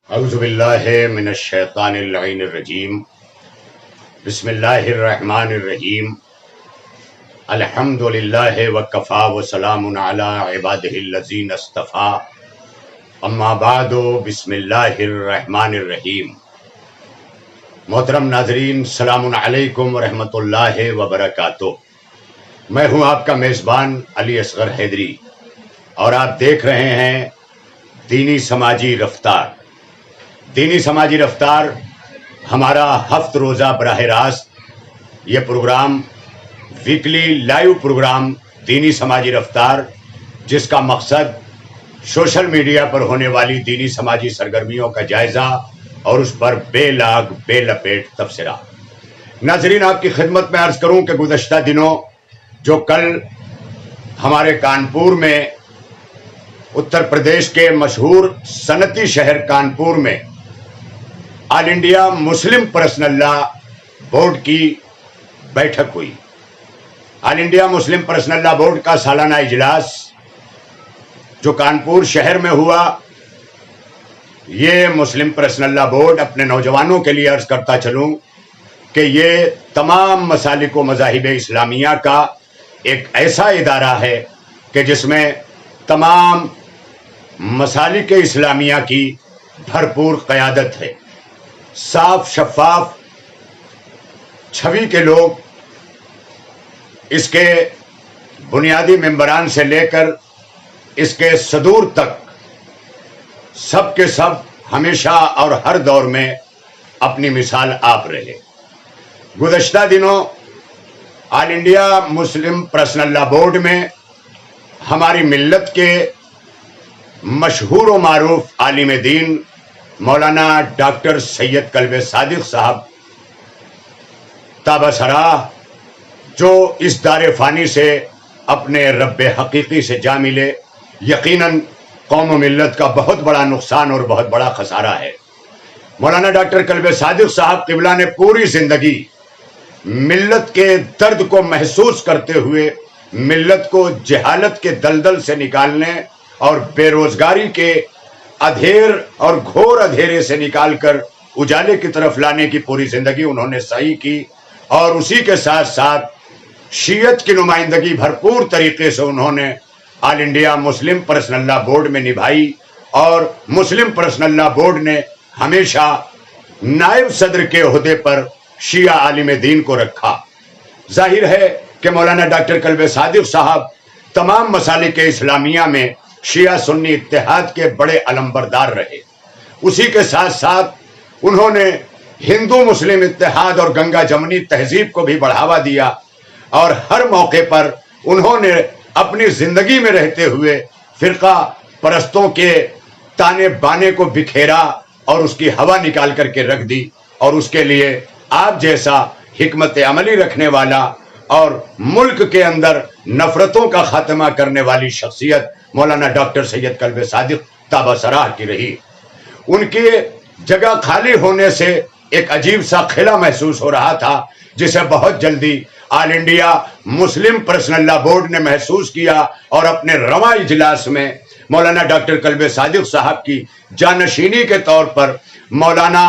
اعوذ باللہ من الشیطان اللعین الرجیم بسم اللہ الرحمن الرحیم الحمد للہ وکفا وسلام علی عبادہ الذین اصطفیٰ اما بعد بسم اللہ الرحمن الرحیم۔ محترم ناظرین، السلام علیکم ورحمۃ اللہ وبرکاتہ۔ میں ہوں آپ کا میزبان علی اصغر حیدری اور آپ دیکھ رہے ہیں دینی سماجی رفتار۔ دینی سماجی رفتار ہمارا ہفت روزہ براہ راست یہ پروگرام، ویکلی لائیو پروگرام دینی سماجی رفتار، جس کا مقصد سوشل میڈیا پر ہونے والی دینی سماجی سرگرمیوں کا جائزہ اور اس پر بے لاگ بے لپیٹ تبصرہ۔ ناظرین، آپ کی خدمت میں عرض کروں کہ گزشتہ دنوں جو کل ہمارے کانپور میں، اتر پردیش کے مشہور صنعتی شہر کانپور میں آل انڈیا مسلم پرسنل لا بورڈ کی بیٹھک ہوئی۔ آل انڈیا مسلم پرسنل لا بورڈ کا سالانہ اجلاس جو کانپور شہر میں ہوا، یہ مسلم پرسنل لا بورڈ اپنے نوجوانوں کے لیے عرض کرتا چلوں کہ یہ تمام مسالک و مذاہب اسلامیہ کا ایک ایسا ادارہ ہے کہ جس میں تمام مسالک اسلامیہ کی بھرپور قیادت ہے۔ صاف شفاف چھوی کے لوگ اس کے بنیادی ممبران سے لے کر اس کے صدور تک سب کے سب ہمیشہ اور ہر دور میں اپنی مثال آپ رہے۔ گزشتہ دنوں آل انڈیا مسلم پرسنل لا بورڈ میں ہماری ملت کے مشہور و معروف عالم دین مولانا ڈاکٹر سید کلب صادق صاحب تابہ سراہ، جو اس دار فانی سے اپنے رب حقیقی سے جا ملے، یقیناً قوم و ملت کا بہت بڑا نقصان اور بہت بڑا خسارہ ہے۔ مولانا ڈاکٹر کلب صادق صاحب قبلہ نے پوری زندگی ملت کے درد کو محسوس کرتے ہوئے ملت کو جہالت کے دلدل سے نکالنے اور بے روزگاری کے ادھیر اور گھور اندھیرے سے نکال کر اجالے کی طرف لانے کی پوری زندگی انہوں نے صحیح کی، اور اسی کے ساتھ ساتھ شیعت کی نمائندگی بھرپور طریقے سے انہوں نے آل انڈیا مسلم پرسنل لا بورڈ میں نبھائی، اور مسلم پرسنل لا بورڈ نے ہمیشہ نائب صدر کے عہدے پر شیعہ عالم دین کو رکھا۔ ظاہر ہے کہ مولانا ڈاکٹر کلب صادق صاحب تمام مسالک اسلامیہ میں شیعہ سنی اتحاد کے بڑے علمبردار رہے۔ اسی کے ساتھ ساتھ انہوں نے ہندو مسلم اتحاد اور گنگا جمنی تہذیب کو بھی بڑھاوا دیا، اور ہر موقع پر انہوں نے اپنی زندگی میں رہتے ہوئے فرقہ پرستوں کے تانے بانے کو بکھیرا اور اس کی ہوا نکال کر کے رکھ دی، اور اس کے لیے آپ جیسا حکمت عملی رکھنے والا اور ملک کے اندر نفرتوں کا خاتمہ کرنے والی شخصیت مولانا ڈاکٹر سید کلب صادق تابہ سراہ کی رہی۔ ان کی جگہ خالی ہونے سے ایک عجیب سا خلا محسوس ہو رہا تھا، جسے بہت جلدی آل انڈیا مسلم پرسنل لا بورڈ نے محسوس کیا، اور اپنے رواں اجلاس میں مولانا ڈاکٹر کلب صادق صاحب کی جانشینی کے طور پر مولانا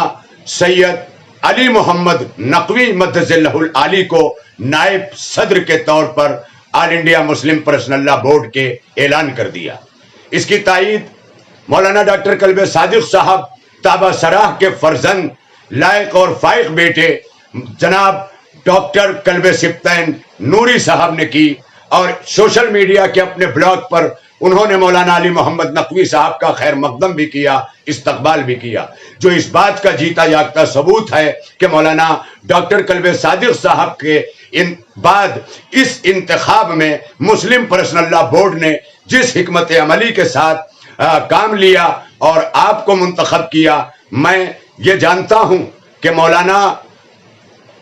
سید علی محمد نقوی مدظ اللہ العالی کو نائب صدر کے طور پر آل انڈیا مسلم پرسنل لا بورڈ کے اعلان کر دیا۔ اس کی تائید مولانا ڈاکٹر کلب صادق صاحب تابہ سراہ کے فرزند، لائق اور فائق بیٹے جناب ڈاکٹر کلب سبطین نوری صاحب نے کی، اور سوشل میڈیا کے اپنے بلاگ پر انہوں نے مولانا علی محمد نقوی صاحب کا خیر مقدم بھی کیا، استقبال بھی کیا، جو اس بات کا جیتا جاگتا ثبوت ہے کہ مولانا ڈاکٹر کلب صادق صاحب کے بعد اس انتخاب میں مسلم پرسنل لا بورڈ نے جس حکمت عملی کے ساتھ کام لیا اور آپ کو منتخب کیا، میں یہ جانتا ہوں کہ مولانا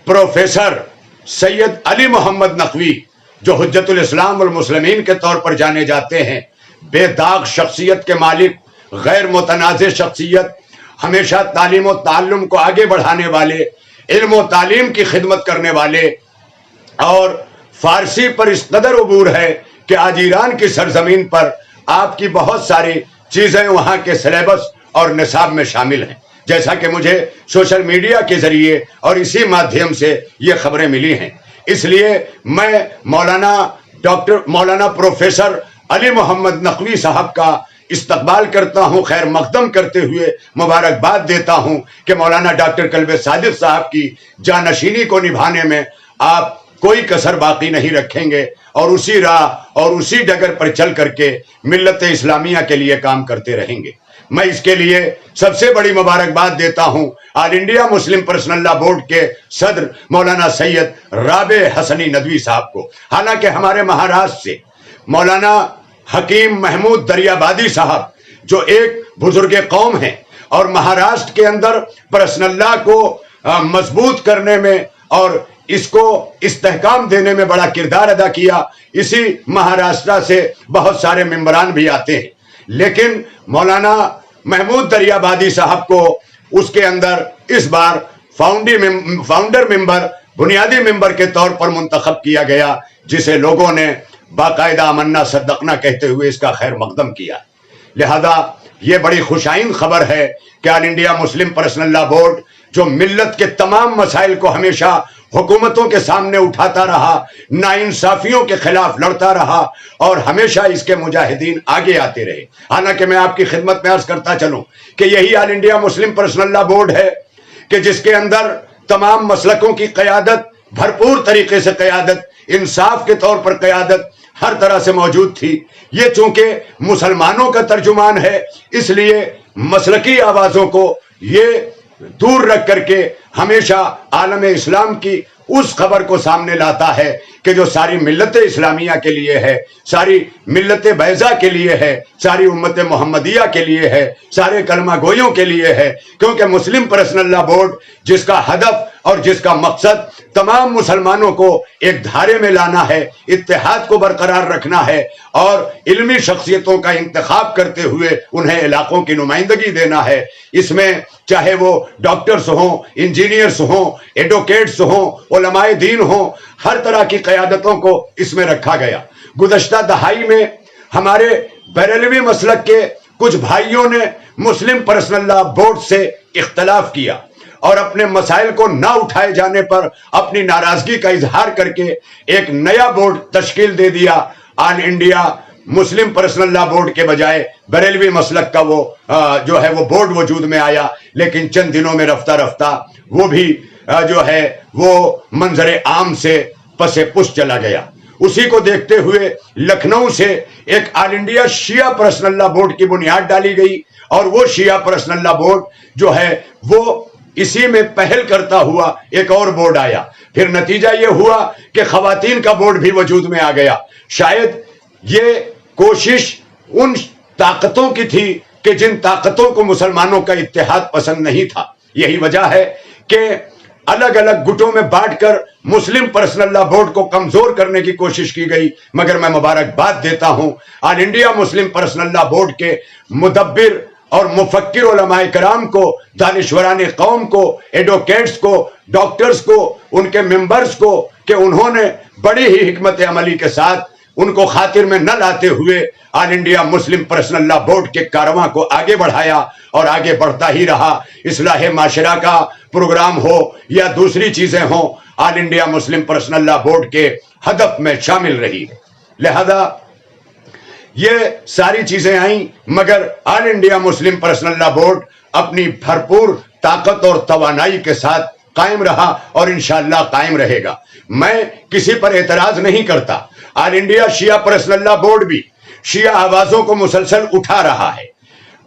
پروفیسر سید علی محمد نقوی، جو حجت الاسلام والمسلمین کے طور پر جانے جاتے ہیں، بے داغ شخصیت کے مالک، غیر متنازع شخصیت، ہمیشہ تعلیم و تعلم کو آگے بڑھانے والے، علم و تعلیم کی خدمت کرنے والے، اور فارسی پر اس قدر عبور ہے کہ آج ایران کی سرزمین پر آپ کی بہت ساری چیزیں وہاں کے سلیبس اور نصاب میں شامل ہیں، جیسا کہ مجھے سوشل میڈیا کے ذریعے اور اسی مادھیم سے یہ خبریں ملی ہیں۔ اس لیے میں مولانا پروفیسر علی محمد نقوی صاحب کا استقبال کرتا ہوں، خیر مقدم کرتے ہوئے مبارکباد دیتا ہوں کہ مولانا ڈاکٹر کلب صادق صاحب کی جانشینی کو نبھانے میں آپ کوئی کسر باقی نہیں رکھیں گے اور اسی راہ اور اسی ڈگر پر چل کر کے ملت اسلامیہ کے لیے کام کرتے رہیں گے۔ میں اس کے لیے سب سے بڑی مبارکباد دیتا ہوں آل انڈیا مسلم پرسنل لا بورڈ کے صدر مولانا سید رابع حسنی ندوی صاحب کو۔ حالانکہ ہمارے مہاراشٹر سے مولانا حکیم محمود دریابادی صاحب جو ایک بزرگ قوم ہیں اور مہاراشٹر کے اندر پرسنل لا کو مضبوط کرنے میں اور اس کو استحکام دینے میں بڑا کردار ادا کیا، اسی مہاراشٹر سے بہت سارے ممبران بھی آتے ہیں، لیکن مولانا محمود دریابادی صاحب کو اس کے اندر اس بار فاؤنڈر ممبر، بنیادی ممبر کے طور پر منتخب کیا گیا، جسے لوگوں نے باقاعدہ آمنا صدقنا کہتے ہوئے اس کا خیر مقدم کیا۔ لہذا یہ بڑی خوشائند خبر ہے کہ آل انڈیا مسلم پرسنل لا بورڈ جو ملت کے تمام مسائل کو ہمیشہ حکومتوں کے سامنے اٹھاتا رہا، ناانصافیوں کے خلاف لڑتا رہا اور ہمیشہ اس کے مجاہدین آگے آتے رہے۔ حالانکہ میں آپ کی خدمت میں عرض کرتا چلوں کہ یہی آل انڈیا مسلم پرسنل لا بورڈ ہے کہ جس کے اندر تمام مسلکوں کی قیادت، بھرپور طریقے سے قیادت، انصاف کے طور پر قیادت ہر طرح سے موجود تھی۔ یہ چونکہ مسلمانوں کا ترجمان ہے، اس لیے مسلکی آوازوں کو یہ دور رکھ کر کے ہمیشہ عالم اسلام کی اس خبر کو سامنے لاتا ہے کہ جو ساری ملت اسلامیہ کے لیے ہے، ساری ملت بیضا کے لیے ہے، ساری امت محمدیہ کے لیے ہے، سارے کلمہ گویوں کے لیے ہے، کیونکہ مسلم پرسنل لا بورڈ جس کا ہدف اور جس کا مقصد تمام مسلمانوں کو ایک دھارے میں لانا ہے، اتحاد کو برقرار رکھنا ہے اور علمی شخصیتوں کا انتخاب کرتے ہوئے انہیں علاقوں کی نمائندگی دینا ہے۔ اس میں چاہے وہ ڈاکٹرز ہوں، انجینئرز ہوں، ایڈوکیٹس ہوں، علماء دین ہوں، ہر طرح کی قیادتوں کو اس میں رکھا گیا۔ گزشتہ دہائی میں ہمارے بریلوی مسلک کے کچھ بھائیوں نے مسلم پرسنل لا بورڈ سے اختلاف کیا اور اپنے مسائل کو نہ اٹھائے جانے پر اپنی ناراضگی کا اظہار کر کے ایک نیا بورڈ تشکیل دے دیا۔ آل انڈیا مسلم پرسنل لا بورڈ کے بجائے بریلوی مسلک کا وہ جو ہے وہ بورڈ وجود میں آیا، لیکن چند دنوں میں رفتہ رفتہ وہ بھی جو ہے وہ منظر عام سے پس پش چلا گیا۔ اسی کو دیکھتے ہوئے لکھنؤ سے ایک آل انڈیا شیعہ پرسنل لا بورڈ کی بنیاد ڈالی گئی اور وہ شیعہ پرسنل لا بورڈ جو ہے وہ اسی میں پہل کرتا ہوا ایک اور بورڈ آیا۔ پھر نتیجہ یہ ہوا کہ خواتین کا بورڈ بھی وجود میں آ گیا۔ شاید یہ کوشش ان طاقتوں کی تھی کہ جن طاقتوں کو مسلمانوں کا اتحاد پسند نہیں تھا۔ یہی وجہ ہے کہ الگ الگ گٹوں میں بانٹ کر مسلم پرسنل لا بورڈ کو کمزور کرنے کی کوشش کی گئی، مگر میں مبارکباد دیتا ہوں آل انڈیا مسلم پرسنل لا بورڈ کے مدبر اور مفکر علماء کرام کو، دانشوران قوم کو، ایڈوکیٹس کو، ڈاکٹرز کو، ان کے ممبرز کو کہ انہوں نے بڑی ہی حکمت عملی کے ساتھ ان کو خاطر میں نہ لاتے ہوئے آل انڈیا مسلم پرسنل لا بورڈ کے کارواں کو آگے بڑھایا اور آگے بڑھتا ہی رہا۔ اصلاح معاشرہ کا پروگرام ہو یا دوسری چیزیں ہوں، آل انڈیا مسلم پرسنل لا بورڈ کے ہدف میں شامل رہی۔ لہذا یہ ساری چیزیں آئیں، مگر آل انڈیا مسلم پرسنل لا بورڈ اپنی بھرپور طاقت اور توانائی کے ساتھ قائم رہا اور انشاءاللہ قائم رہے گا۔ میں کسی پر اعتراض نہیں کرتا۔ آل انڈیا شیعہ پرسنل لا بورڈ بھی شیعہ آوازوں کو مسلسل اٹھا رہا ہے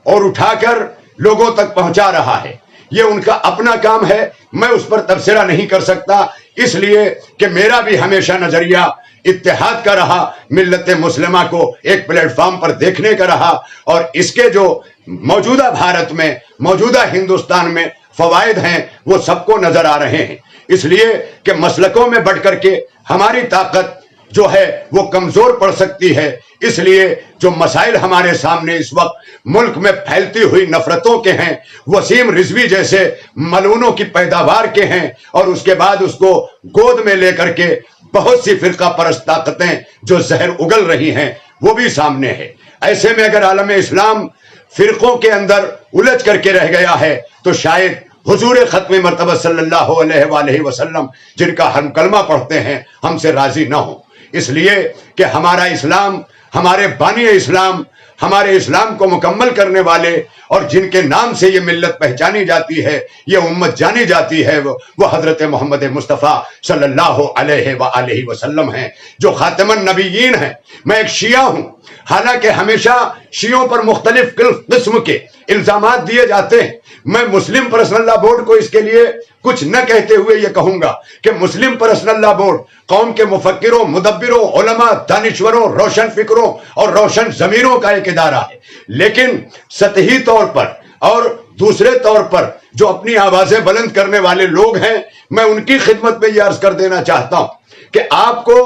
اور اٹھا کر لوگوں تک پہنچا رہا ہے۔ یہ ان کا اپنا کام ہے، میں اس پر تبصرہ نہیں کر سکتا، اس لیے کہ میرا بھی ہمیشہ نظریہ اتحاد کا رہا، ملت مسلمہ کو ایک پلیٹ فارم پر دیکھنے کا رہا، اور اس کے جو موجودہ بھارت میں، موجودہ ہندوستان میں فوائد ہیں وہ سب کو نظر آ رہے ہیں۔ اس لیے کہ مسلکوں میں بڑھ کر کے ہماری طاقت جو ہے وہ کمزور پڑ سکتی ہے، اس لیے جو مسائل ہمارے سامنے اس وقت ملک میں پھیلتی ہوئی نفرتوں کے ہیں، وسیم رضوی جیسے ملعونوں کی پیداوار کے ہیں، اور اس کے بعد اس کو گود میں لے کر کے بہت سی فرقہ پرست طاقتیں جو زہر اگل رہی ہیں وہ بھی سامنے ہے۔ ایسے میں اگر عالم اسلام فرقوں کے اندر الجھ کر کے رہ گیا ہے تو شاید حضور ختم مرتبہ صلی اللہ علیہ وآلہ وسلم جن کا ہم کلمہ پڑھتے ہیں ہم سے راضی نہ ہوں، اس لیے کہ ہمارا اسلام، ہمارے بانی اسلام، ہمارے اسلام کو مکمل کرنے والے اور جن کے نام سے یہ ملت پہچانی جاتی ہے، یہ امت جانی جاتی ہے، وہ حضرت محمد مصطفیٰ صلی اللہ علیہ وآلہ وسلم ہیں جو خاتم النبیین ہیں۔ میں ایک شیعہ ہوں، حالانکہ ہمیشہ شیعوں پر مختلف قسم کے الزامات دیے جاتے ہیں۔ میں مسلم پرسنل لا بورڈ کو اس کے لیے کچھ نہ کہتے ہوئے یہ کہوں گا کہ مسلم پرسنل لا بورڈ قوم کے مفکروں، مدبروں، علماء، دانشوروں، روشن فکروں اور روشن ضمیروں کا ایک ادارہ ہے، لیکن سطحی طور پر اور دوسرے طور پر جو اپنی آوازیں بلند کرنے والے لوگ ہیں، میں ان کی خدمت میں یہ عرض کر دینا چاہتا ہوں کہ آپ کو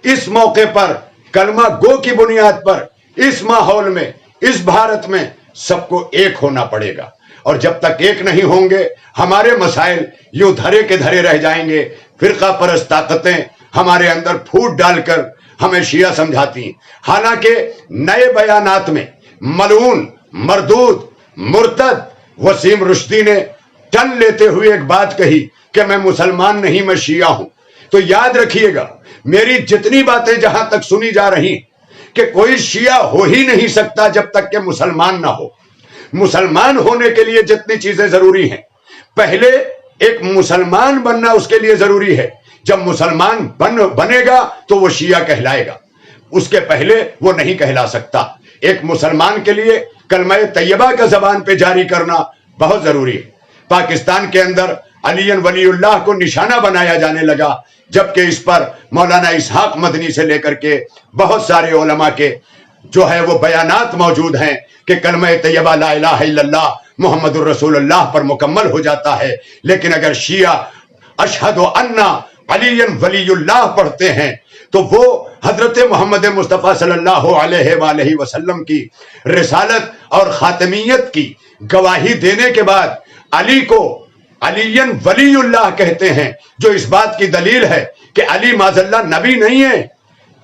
اس موقع پر کلمہ گو کی بنیاد پر اس ماحول میں، اس بھارت میں سب کو ایک ہونا پڑے گا، اور جب تک ایک نہیں ہوں گے ہمارے مسائل یوں دھرے کے دھرے رہ جائیں گے۔ فرقہ پرست طاقتیں ہمارے اندر پھوٹ ڈال کر ہمیں شیعہ سمجھاتی ہیں، حالانکہ نئے بیانات میں ملعون، مردود، مرتد وسیم رشدی نے ٹن لیتے ہوئے ایک بات کہی کہ میں مسلمان نہیں، میں شیعہ ہوں۔ تو یاد رکھیے گا، میری جتنی باتیں جہاں تک سنی جا رہی کہ کوئی شیعہ ہو ہی نہیں سکتا جب تک کہ مسلمان نہ ہو۔ مسلمان ہونے کے لیے جتنی چیزیں ضروری ہیں، پہلے ایک مسلمان بننا اس کے لیے ضروری ہے۔ جب مسلمان بنے گا تو وہ شیعہ کہلائے گا، اس کے پہلے وہ نہیں کہلا سکتا۔ ایک مسلمان کے لیے کلمہ طیبہ کا زبان پہ جاری کرنا بہت ضروری ہے۔ پاکستان کے اندر علی ولی اللہ کو نشانہ بنایا جانے لگا، جبکہ اس پر مولانا اسحاق مدنی سے لے کر کے بہت سارے علماء کے جو ہے وہ بیانات موجود ہیں کہ کلمہ طیبہ لا الہ الا اللہ محمد الرسول اللہ پر مکمل ہو جاتا ہے، لیکن اگر شیعہ اشہد ان علی ولی اللہ پڑھتے ہیں تو وہ حضرت محمد مصطفیٰ صلی اللہ علیہ وآلہ وسلم کی رسالت اور خاتمیت کی گواہی دینے کے بعد علی کو علی ولی اللہ کہتے ہیں، جو اس بات کی دلیل ہے کہ علی معاذ اللہ نبی نہیں ہے،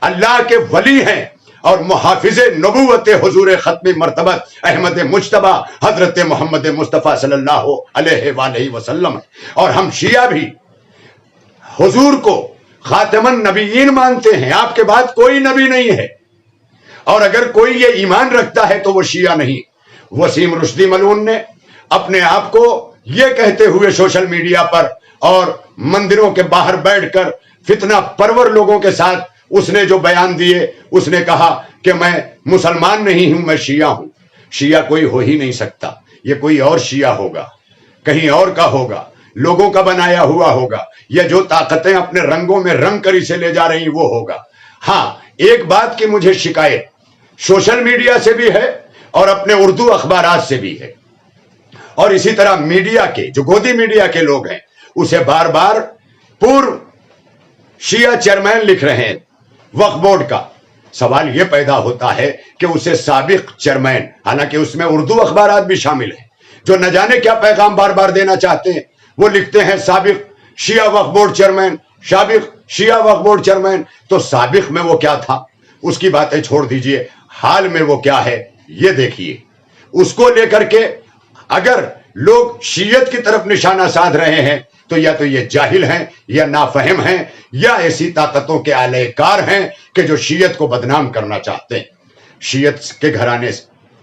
اللہ کے ولی ہیں اور محافظ نبوت حضور ختم مرتبت احمد مجتبی حضرت محمد مصطفیٰ صلی اللہ علیہ وآلہ وسلم ہیں۔ اور ہم شیعہ بھی حضور کو خاتم النبیین مانتے ہیں، آپ کے بعد کوئی نبی نہیں ہے، اور اگر کوئی یہ ایمان رکھتا ہے تو وہ شیعہ نہیں۔ وسیم رشدی ملعون نے اپنے آپ کو یہ کہتے ہوئے سوشل میڈیا پر اور مندروں کے باہر بیٹھ کر فتنہ پرور لوگوں کے ساتھ اس نے جو بیان دیے، اس نے کہا کہ میں مسلمان نہیں ہوں، میں شیعہ ہوں۔ شیعہ کوئی ہو ہی نہیں سکتا، یہ کوئی اور شیعہ ہوگا، کہیں اور کا ہوگا، لوگوں کا بنایا ہوا ہوگا، یا جو طاقتیں اپنے رنگوں میں رنگ کر اسے لے جا رہی وہ ہوگا۔ ہاں، ایک بات کی مجھے شکایت سوشل میڈیا سے بھی ہے اور اپنے اردو اخبارات سے بھی ہے، اور اسی طرح میڈیا کے جو گودی میڈیا کے لوگ ہیں اسے بار بار پورو شیعہ چیئرمین لکھ رہے ہیں وقف بورڈ کا۔ سوال یہ پیدا ہوتا ہے کہ اسے سابق چیئرمین، حالانکہ اس میں اردو اخبارات بھی شامل ہیں جو نہ جانے کیا پیغام بار بار دینا چاہتے ہیں، وہ لکھتے ہیں سابق شیعہ وقف بورڈ چیئرمین، سابق شیعہ وقف بورڈ چیئرمین۔ تو سابق میں وہ کیا تھا اس کی باتیں چھوڑ دیجئے، حال میں وہ کیا ہے یہ دیکھیے۔ اس کو لے کر کے اگر لوگ شیعت کی طرف نشانہ سادھ رہے ہیں تو یا تو یہ جاہل ہیں یا نافہم ہیں یا ایسی طاقتوں کے اعلی کار ہیں کہ جو شیعت کو بدنام کرنا چاہتے ہیں۔ شیعت کے گھرانے سے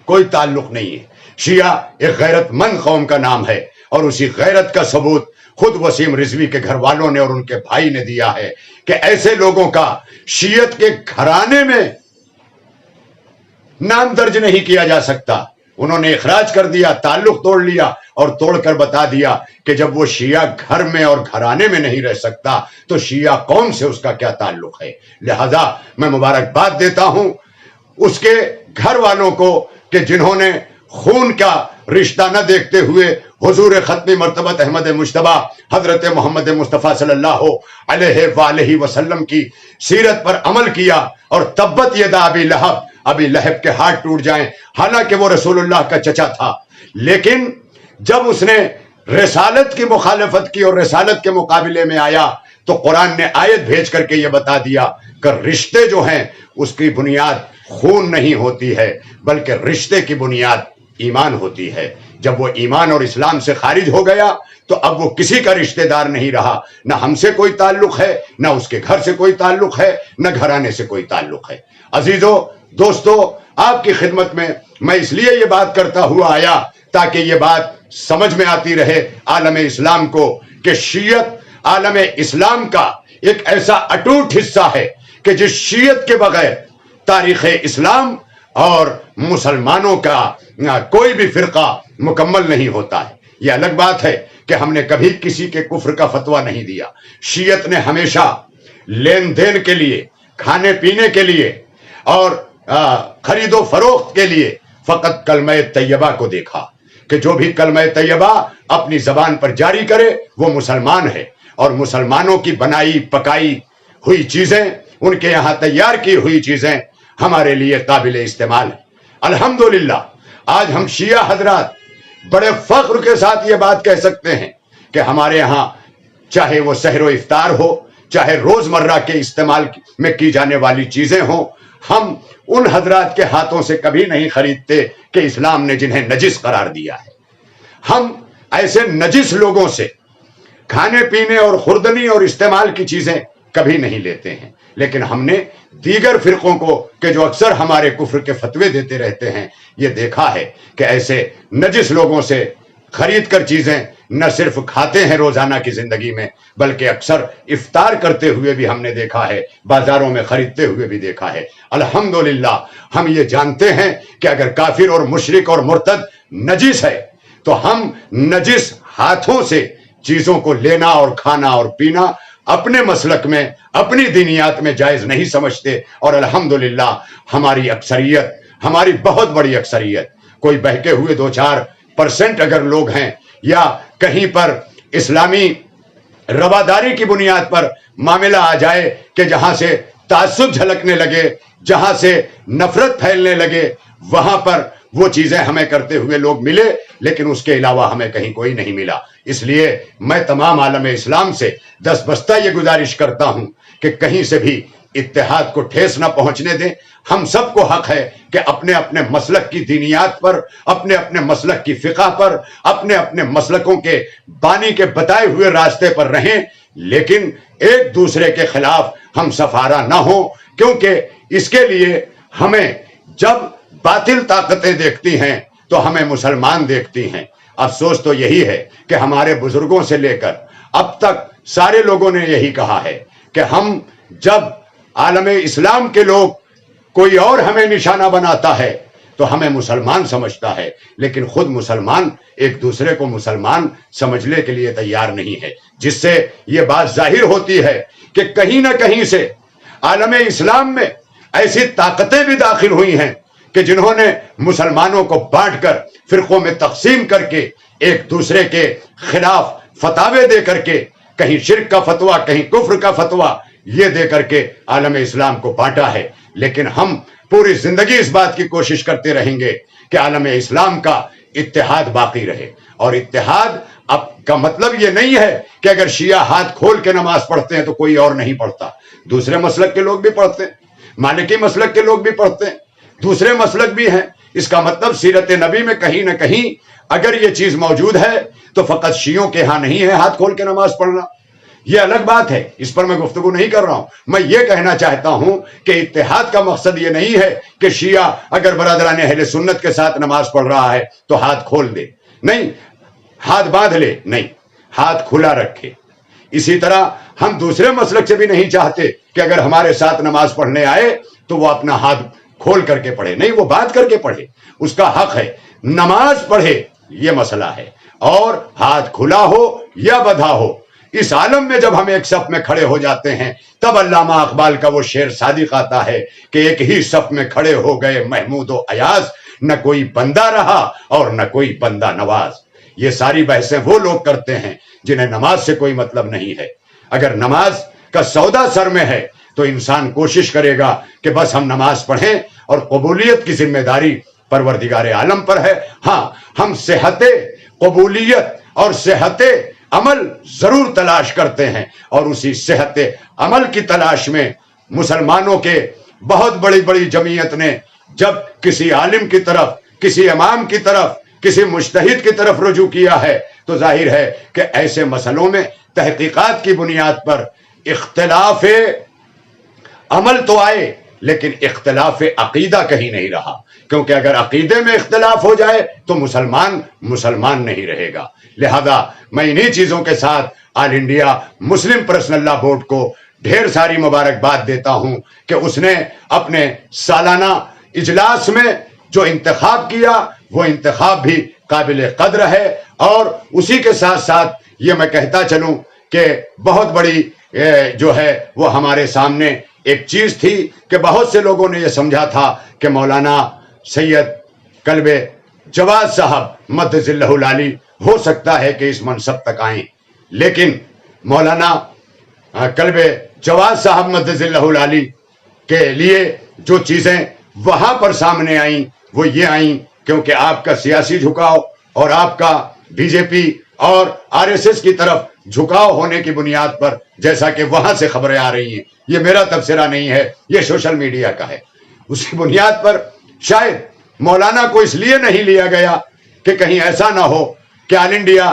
کوئی تعلق نہیں ہے، شیعہ ایک غیرت مند قوم کا نام ہے، اور اسی غیرت کا ثبوت خود وسیم رضوی کے گھر والوں نے اور ان کے بھائی نے دیا ہے کہ ایسے لوگوں کا شیعت کے گھرانے میں نام درج نہیں کیا جا سکتا۔ انہوں نے اخراج کر دیا، تعلق توڑ لیا اور توڑ کر بتا دیا کہ جب وہ شیعہ گھر میں اور گھرانے میں نہیں رہ سکتا تو شیعہ قوم سے اس کا کیا تعلق ہے۔ لہذا میں مبارکباد دیتا ہوں اس کے گھر والوں کو کہ جنہوں نے خون کا رشتہ نہ دیکھتے ہوئے حضور ختم مرتبت احمد مجتبی حضرت محمد مصطفیٰ صلی اللہ علیہ وآلہ وسلم کی سیرت پر عمل کیا، اور تبت یدا ابی لہب، ابی لہب کے ہاتھ ٹوٹ جائیں، حالانکہ وہ رسول اللہ کا چچا تھا، لیکن جب اس نے رسالت کی مخالفت کی اور رسالت کے مقابلے میں آیا تو قرآن نے آیت بھیج کر کے یہ بتا دیا کہ رشتے جو ہیں اس کی بنیاد خون نہیں ہوتی ہے بلکہ رشتے کی بنیاد ایمان ہوتی ہے. جب وہ ایمان اور اسلام سے خارج ہو گیا تو اب وہ کسی کا رشتہ دار نہیں رہا. نہ ہم سے کوئی تعلق ہے، نہ اس کے گھر سے کوئی تعلق ہے، نہ گھرانے سے کوئی تعلق ہے. عزیزو، دوستو، آپ کی خدمت میں اس لیے یہ بات کرتا ہوا آیا تاکہ یہ بات سمجھ میں آتی رہے عالم اسلام کو کہ شیعت عالم اسلام کا ایک ایسا اٹوٹ حصہ ہے کہ جس شیعت کے بغیر تاریخ اسلام اور مسلمانوں کا کوئی بھی فرقہ مکمل نہیں ہوتا ہے. یہ الگ بات ہے کہ ہم نے کبھی کسی کے کفر کا فتویٰ نہیں دیا. شیعت نے ہمیشہ لین دین کے لیے، کھانے پینے کے لیے اور خرید و فروخت کے لیے فقط کلمہ طیبہ کو دیکھا کہ جو بھی کلمہ طیبہ اپنی زبان پر جاری کرے وہ مسلمان ہے، اور مسلمانوں کی بنائی پکائی ہوئی چیزیں، ان کے یہاں تیار کی ہوئی چیزیں ہمارے لیے قابل استعمال ہیں. الحمدللہ آج ہم شیعہ حضرات بڑے فخر کے ساتھ یہ بات کہہ سکتے ہیں کہ ہمارے یہاں چاہے وہ سحر و افطار ہو، چاہے روزمرہ کے استعمال میں کی جانے والی چیزیں ہوں، ہم ان حضرات کے ہاتھوں سے کبھی نہیں خریدتے کہ اسلام نے جنہیں نجس قرار دیا ہے. ہم ایسے نجس لوگوں سے کھانے پینے اور خوردنی اور استعمال کی چیزیں کبھی نہیں لیتے ہیں. لیکن ہم نے دیگر فرقوں کو کہ جو اکثر ہمارے کفر کے فتوے دیتے رہتے ہیں، یہ دیکھا ہے کہ ایسے نجس لوگوں سے خرید کر چیزیں نہ صرف کھاتے ہیں روزانہ کی زندگی میں، بلکہ اکثر افطار کرتے ہوئے بھی ہم نے دیکھا ہے، بازاروں میں خریدتے ہوئے بھی دیکھا ہے. الحمدللہ ہم یہ جانتے ہیں کہ اگر کافر اور مشرک اور مرتد نجس ہے تو ہم نجس ہاتھوں سے چیزوں کو لینا اور کھانا اور پینا اپنے مسلک میں، اپنی دینیات میں جائز نہیں سمجھتے. اور الحمدللہ ہماری اکثریت، ہماری بہت بڑی اکثریت، کوئی بہکے ہوئے 2-4% اگر لوگ ہیں یا کہیں پر اسلامی رواداری کی بنیاد پر معاملہ آ جائے کہ جہاں سے تعصب جھلکنے لگے، جہاں سے نفرت پھیلنے لگے، وہاں پر وہ چیزیں ہمیں کرتے ہوئے لوگ ملے، لیکن اس کے علاوہ ہمیں کہیں کوئی نہیں ملا. اس لیے میں تمام عالم اسلام سے دستبستہ یہ گزارش کرتا ہوں کہ کہیں سے بھی اتحاد کو ٹھیس نہ پہنچنے دیں. ہم سب کو حق ہے کہ اپنے اپنے مسلک کی دینیات پر، اپنے اپنے مسلک کی فقہ پر، اپنے اپنے مسلکوں کے بانی کے بتائے ہوئے راستے پر رہیں، لیکن ایک دوسرے کے خلاف ہم سفارہ نہ ہوں، کیونکہ اس کے لیے ہمیں جب باطل طاقتیں دیکھتی ہیں تو ہمیں مسلمان دیکھتی ہیں. افسوس تو یہی ہے کہ ہمارے بزرگوں سے لے کر اب تک سارے لوگوں نے یہی کہا ہے کہ ہم جب عالم اسلام کے لوگ کوئی اور ہمیں نشانہ بناتا ہے تو ہمیں مسلمان سمجھتا ہے، لیکن خود مسلمان ایک دوسرے کو مسلمان سمجھنے کے لیے تیار نہیں ہے. جس سے یہ بات ظاہر ہوتی ہے کہ کہیں نہ کہیں سے عالم اسلام میں ایسی طاقتیں بھی داخل ہوئی ہیں کہ جنہوں نے مسلمانوں کو بانٹ کر، فرقوں میں تقسیم کر کے، ایک دوسرے کے خلاف فتاوے دے کر کے، کہیں شرک کا فتویٰ، کہیں کفر کا فتویٰ یہ دے کر کے عالم اسلام کو بانٹا ہے. لیکن ہم پوری زندگی اس بات کی کوشش کرتے رہیں گے کہ عالم اسلام کا اتحاد باقی رہے. اور اتحاد اب کا مطلب یہ نہیں ہے کہ اگر شیعہ ہاتھ کھول کے نماز پڑھتے ہیں تو کوئی اور نہیں پڑھتا. دوسرے مسلک کے لوگ بھی پڑھتے ہیں، مالکی مسلک کے لوگ بھی پڑھتے ہیں، دوسرے مسلک بھی ہیں. اس کا مطلب سیرت نبی میں کہیں نہ کہیں اگر یہ چیز موجود ہے تو فقط شیعوں کے ہاں نہیں ہے ہاتھ کھول کے نماز پڑھنا. یہ الگ بات ہے، اس پر میں گفتگو نہیں کر رہا ہوں. میں یہ کہنا چاہتا ہوں کہ اتحاد کا مقصد یہ نہیں ہے کہ شیعہ اگر برادران اہل سنت کے ساتھ نماز پڑھ رہا ہے تو ہاتھ کھول دے، نہیں، ہاتھ باندھ لے، نہیں، ہاتھ کھلا رکھے. اسی طرح ہم دوسرے مسلک سے بھی نہیں چاہتے کہ اگر ہمارے ساتھ نماز پڑھنے آئے تو وہ اپنا ہاتھ کھول کر کے پڑھے، نہیں، وہ بات کر کے پڑھے، اس کا حق ہے. نماز پڑھے یہ مسئلہ ہے، اور ہاتھ کھلا ہو یا بدھا ہو. اس عالم میں جب ہم ایک صف میں کھڑے ہو جاتے ہیں تب علامہ اقبال کا وہ شعر صادق آتا ہے کہ ایک ہی صف میں کھڑے ہو گئے محمود و ایاز، نہ کوئی بندہ رہا اور نہ کوئی بندہ نواز. یہ ساری بحثیں وہ لوگ کرتے ہیں جنہیں نماز سے کوئی مطلب نہیں ہے. اگر نماز کا سودا سر میں ہے تو انسان کوشش کرے گا کہ بس ہم نماز پڑھیں، اور قبولیت کی ذمہ داری پروردگار عالم پر ہے. ہاں، ہم صحت قبولیت اور صحت عمل ضرور تلاش کرتے ہیں، اور اسی صحت عمل کی تلاش میں مسلمانوں کے بہت بڑی بڑی جمعیت نے جب کسی عالم کی طرف، کسی امام کی طرف، کسی مجتہد کی طرف رجوع کیا ہے تو ظاہر ہے کہ ایسے مسئلوں میں تحقیقات کی بنیاد پر اختلاف عمل تو آئے لیکن اختلاف عقیدہ کہیں نہیں رہا، کیونکہ اگر عقیدے میں اختلاف ہو جائے تو مسلمان نہیں رہے گا۔ لہذا میں انہی چیزوں کے ساتھ آل انڈیا مسلم پرسنل لا بورڈ کو ڈھیر ساری مبارکباد دیتا ہوں کہ اس نے اپنے سالانہ اجلاس میں جو انتخاب کیا وہ انتخاب بھی قابل قدر ہے، اور اسی کے ساتھ ساتھ یہ میں کہتا چلوں کہ بہت بڑی جو ہے وہ ہمارے سامنے ایک چیز تھی کہ بہت سے لوگوں نے یہ سمجھا تھا کہ مولانا سید کلب جواز صاحب مدظ اللہ العالی ہو سکتا ہے کہ اس منصب تک آئیں، لیکن مولانا کلب جواز صاحب مدظ اللہ العالی کے لیے جو چیزیں وہاں پر سامنے آئیں وہ یہ آئیں کیونکہ آپ کا سیاسی جھکاؤ اور آپ کا بی جے پی اور آر ایس ایس کی طرف جھکاؤ ہونے کی بنیاد پر، جیسا کہ وہاں سے خبریں آ رہی ہیں، یہ میرا تبصرہ نہیں ہے، یہ سوشل میڈیا کا ہے، اس کی بنیاد پر شاید مولانا کو اس لیے نہیں لیا گیا کہ کہیں ایسا نہ ہو کہ آل انڈیا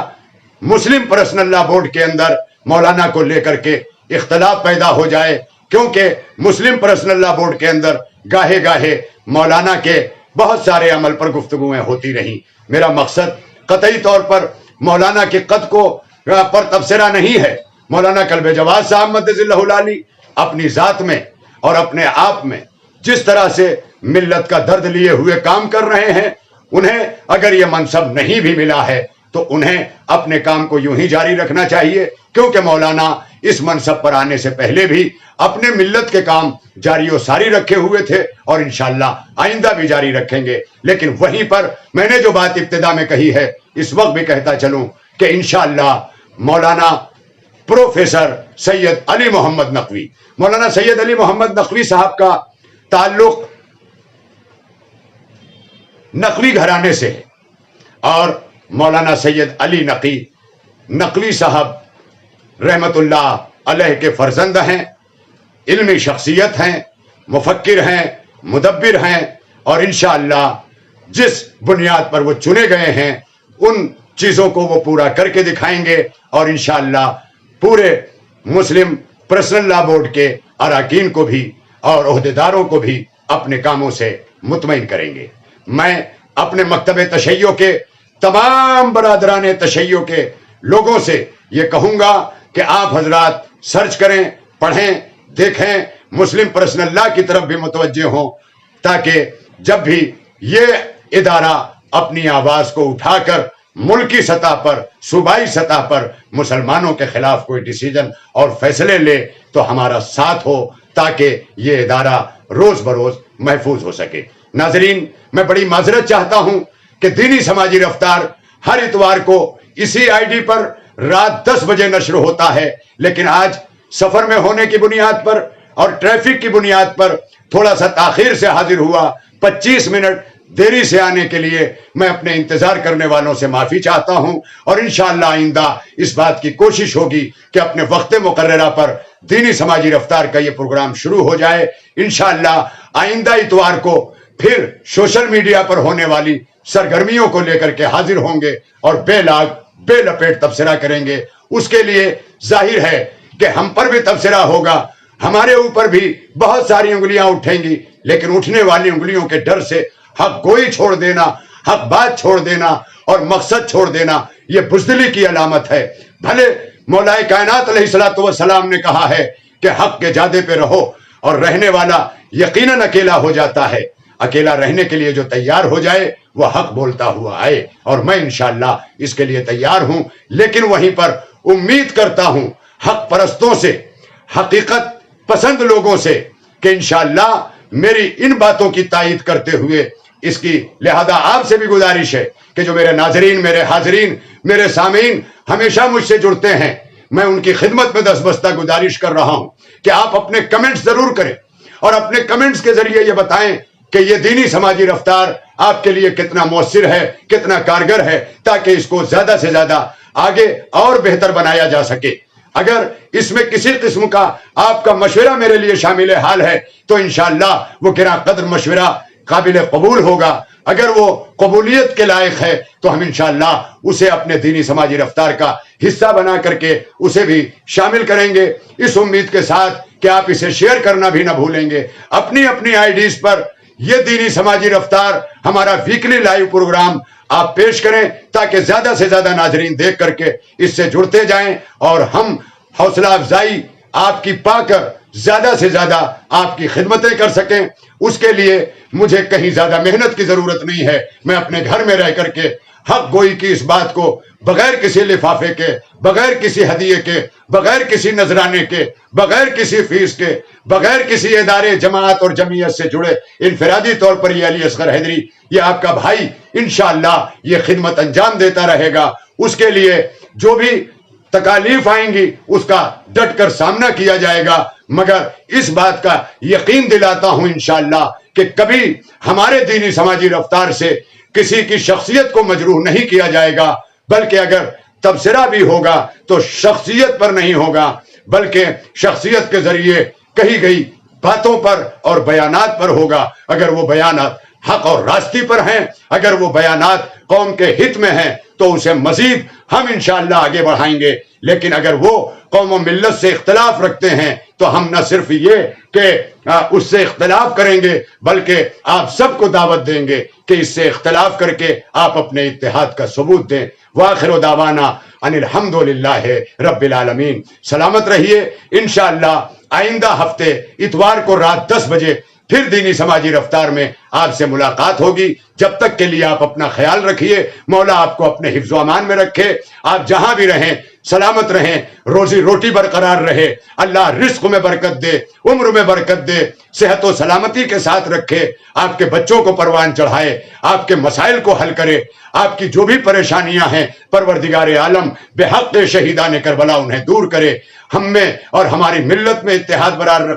مسلم پرسنل لا بورڈ کے اندر مولانا کو لے کر کے اختلاف پیدا ہو جائے، کیونکہ مسلم پرسنل لا بورڈ کے اندر گاہے گاہے مولانا کے بہت سارے عمل پر گفتگویں ہوتی رہیں۔ میرا مقصد قطعی طور پر مولانا کے قد کو پر تبصرہ نہیں ہے۔ مولانا کلب جواز صاحب مدظ اللہ العالی اپنی ذات میں اور اپنے آپ میں جس طرح سے ملت کا درد لیے ہوئے کام کر رہے ہیں، انہیں اگر یہ منصب نہیں بھی ملا ہے تو انہیں اپنے کام کو یوں ہی جاری رکھنا چاہیے، کیونکہ مولانا اس منصب پر آنے سے پہلے بھی اپنے ملت کے کام جاری و ساری رکھے ہوئے تھے اور انشاءاللہ آئندہ بھی جاری رکھیں گے۔ لیکن وہیں پر میں نے جو بات ابتدا میں کہی ہے اس وقت بھی کہتا چلوں کہ انشاءاللہ مولانا پروفیسر سید علی محمد نقوی، مولانا سید علی محمد نقوی صاحب کا تعلق نقوی گھرانے سے ہے، اور مولانا سید علی نقوی صاحب رحمت اللہ علیہ کے فرزند ہیں، علمی شخصیت ہیں، مفکر ہیں، مدبر ہیں، اور انشاءاللہ جس بنیاد پر وہ چنے گئے ہیں ان چیزوں کو وہ پورا کر کے دکھائیں گے، اور انشاءاللہ پورے مسلم پرسنل لا بورڈ کے اراکین کو بھی اور عہدیداروں کو بھی اپنے کاموں سے مطمئن کریں گے۔ میں اپنے مکتب تشیع کے تمام برادران تشیع کے لوگوں سے یہ کہوں گا کہ آپ حضرات سرچ کریں، پڑھیں، دیکھیں، مسلم پرسنل لا کی طرف بھی متوجہ ہوں، تاکہ جب بھی یہ ادارہ اپنی آواز کو اٹھا کر ملکی سطح پر، صوبائی سطح پر مسلمانوں کے خلاف کوئی ڈیسیجن اور فیصلے لے تو ہمارا ساتھ ہو، تاکہ یہ ادارہ روز بروز محفوظ ہو سکے۔ ناظرین، میں بڑی معذرت چاہتا ہوں کہ دینی سماجی رفتار ہر اتوار کو اسی آئی ڈی پر رات 10 بجے نشر ہوتا ہے، لیکن آج سفر میں ہونے کی بنیاد پر اور ٹریفک کی بنیاد پر تھوڑا سا تاخیر سے حاضر ہوا، 25 منٹ دیری سے آنے کے لیے میں اپنے انتظار کرنے والوں سے معافی چاہتا ہوں، اور انشاءاللہ آئندہ اس بات کی کوشش ہوگی کہ اپنے وقت مقررہ پر دینی سماجی رفتار کا یہ پروگرام شروع ہو جائے۔ انشاءاللہ آئندہ اتوار کو پھر سوشل میڈیا پر ہونے والی سرگرمیوں کو لے کر کے حاضر ہوں گے اور بے لاگ بے لپیٹ تبصرہ کریں گے۔ اس کے لیے ظاہر ہے کہ ہم پر بھی تبصرہ ہوگا، ہمارے اوپر بھی بہت ساری انگلیاں اٹھیں گی، لیکن اٹھنے والی انگلیوں کے ڈر سے حق گوئی چھوڑ دینا، حق بات چھوڑ دینا اور مقصد چھوڑ دینا یہ بزدلی کی علامت ہے۔ بھلے مولا کائنات علیہ الصلوۃ والسلام نے کہا ہے کہ حق کے جادے پہ رہو، اور رہنے والا یقیناً اکیلا ہو جاتا ہے، اکیلا رہنے کے لیے جو تیار ہو جائے وہ حق بولتا ہوا آئے، اور میں انشاءاللہ اس کے لیے تیار ہوں۔ لیکن وہیں پر امید کرتا ہوں حق پرستوں سے، حقیقت پسند لوگوں سے، کہ انشاءاللہ میری ان باتوں کی تائید کرتے ہوئے اس کی، لہذا آپ سے بھی گزارش ہے کہ جو میرے ناظرین، میرے حاضرین، میرے سامعین ہمیشہ مجھ سے جڑتے ہیں، میں ان کی خدمت میں دستبستہ گزارش کر رہا ہوں کہ آپ اپنے کمنٹس ضرور کریں، اور اپنے کمنٹس کے ذریعے یہ بتائیں کہ یہ دینی سماجی رفتار آپ کے لیے کتنا مؤثر ہے، کتنا کارگر ہے، تاکہ اس کو زیادہ سے زیادہ آگے اور بہتر بنایا جا سکے۔ اگر اس میں کسی قسم کا آپ کا مشورہ میرے لیے شامل حال ہے تو انشاءاللہ وہ گراں قدر مشورہ قابل قبول ہوگا. اگر وہ قبولیت کے لائق ہے تو ہم انشاءاللہ اسے اپنے دینی سماجی رفتار کا حصہ بنا کر کے اسے بھی شامل کریں گے، اس امید کے ساتھ کہ آپ اسے شیئر کرنا بھی نہ بھولیں گے. اپنی اپنی آئی ڈیز پر یہ دینی سماجی رفتار ہمارا ویکلی لائیو پروگرام آپ پیش کریں تاکہ زیادہ سے زیادہ ناظرین دیکھ کر کے اس سے جڑتے جائیں اور ہم حوصلہ افزائی آپ کی پا کر زیادہ سے زیادہ آپ کی خدمتیں کر سکیں. اس کے لیے مجھے کہیں زیادہ محنت کی ضرورت نہیں ہے. میں اپنے گھر میں رہ کر کے حق گوئی کی اس بات کو بغیر کسی لفافے کے، بغیر کسی ہدیے کے، بغیر کسی نذرانے کے، بغیر کسی فیس کے، بغیر کسی ادارے جماعت اور جمعیت سے جڑے انفرادی طور پر یہ علی اصغر حیدری، یہ آپ کا بھائی انشاءاللہ یہ خدمت انجام دیتا رہے گا. اس کے لیے جو بھی تکالیف آئیں گی اس کا ڈٹ کر سامنا کیا جائے گا، مگر اس بات کا یقین دلاتا ہوں انشاءاللہ کہ کبھی ہمارے دینی سماجی رفتار سے کسی کی شخصیت کو مجروح نہیں کیا جائے گا، بلکہ اگر تبصرہ بھی ہوگا تو شخصیت پر نہیں ہوگا بلکہ شخصیت کے ذریعے کہی گئی باتوں پر اور بیانات پر ہوگا. اگر وہ بیانات حق اور راستی پر ہیں، اگر وہ بیانات قوم کے ہت میں ہیں تو اسے مزید ہم انشاءاللہ آگے بڑھائیں گے. لیکن اگر وہ قوم و ملت سے اختلاف رکھتے ہیں تو ہم نہ صرف یہ کہ اس سے اختلاف کریں گے بلکہ آپ سب کو دعوت دیں گے کہ اس سے اختلاف کر کے آپ اپنے اتحاد کا ثبوت دیں. وآخر دعوانا ان الحمدللہ رب العالمین. سلامت رہیے. انشاءاللہ آئندہ ہفتے اتوار کو رات 10 بجے پھر دینی سماجی رفتار میں آپ سے ملاقات ہوگی. جب تک کے لیے آپ اپنا خیال رکھیے. مولا آپ کو اپنے حفظ و امان میں رکھے. آپ جہاں بھی رہیں سلامت رہیں، روزی روٹی برقرار رہے، اللہ رزق میں برکت دے، عمر میں برکت دے، صحت و سلامتی کے ساتھ رکھے، آپ کے بچوں کو پروان چڑھائے، آپ کے مسائل کو حل کرے. آپ کی جو بھی پریشانیاں ہیں پروردگار عالم بحق شہیدان کربلا انہیں دور کرے. ہم میں اور ہماری ملت میں اتحاد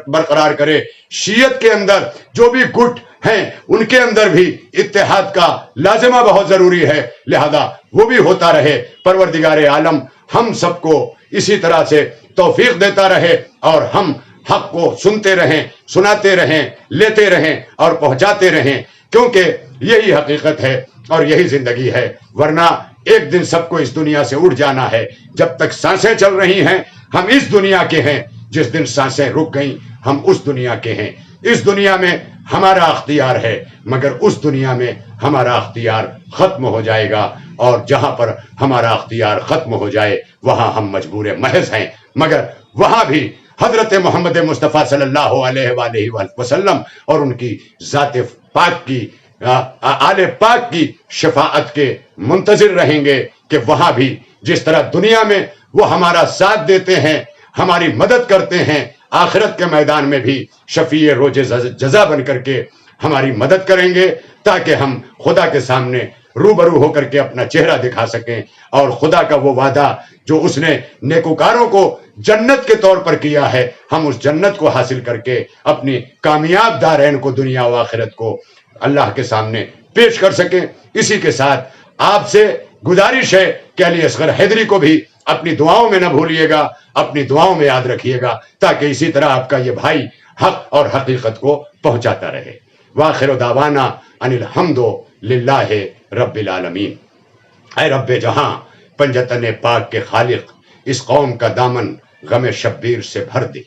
برقرار کرے. شیعت کے اندر جو بھی گٹ ہیں ان کے اندر بھی اتحاد کا لازمہ بہت ضروری ہے، لہذا وہ بھی ہوتا رہے. پروردگار عالم ہم سب کو اسی طرح سے توفیق دیتا رہے اور ہم حق کو سنتے رہیں، سناتے رہیں، لیتے رہیں اور پہنچاتے رہیں، کیونکہ یہی حقیقت ہے اور یہی زندگی ہے. ورنہ ایک دن سب کو اس دنیا سے اٹھ جانا ہے. جب تک سانسیں چل رہی ہیں ہم اس دنیا کے ہیں، جس دن سانسیں رک گئیں ہم اس دنیا کے ہیں. اس دنیا میں ہمارا اختیار ہے مگر اس دنیا میں ہمارا اختیار ختم ہو جائے گا، اور جہاں پر ہمارا اختیار ختم ہو جائے وہاں ہم مجبور محض ہیں. مگر وہاں بھی حضرت محمد مصطفیٰ صلی اللہ علیہ وآلہ وسلم اور ان کی ذات پاک کی آل پاک کی شفاعت کے منتظر رہیں گے کہ وہاں بھی جس طرح دنیا میں وہ ہمارا ساتھ دیتے ہیں، ہماری مدد کرتے ہیں، آخرت کے میدان میں بھی شفیع روز جزا بن کر کے ہماری مدد کریں گے تاکہ ہم خدا کے سامنے روبرو ہو کر کے اپنا چہرہ دکھا سکیں. اور خدا کا وہ وعدہ جو اس نے نیکوکاروں کو جنت کے طور پر کیا ہے، ہم اس جنت کو حاصل کر کے اپنی کامیاب دارین کو، دنیا و آخرت کو اللہ کے سامنے پیش کر سکیں. اسی کے ساتھ آپ سے گزارش ہے کہ علی اصغر حیدری کو بھی اپنی دعاؤں میں نہ بھولیے گا، اپنی دعاؤں میں یاد رکھیے گا تاکہ اسی طرح آپ کا یہ بھائی حق اور حقیقت کو پہنچاتا رہے. وآخر دعوانا ان الحمد للہ رب العالمین. اے رب جہاں، پنجتن پاک کے خالق، اس قوم کا دامن غم شبیر سے بھر دے.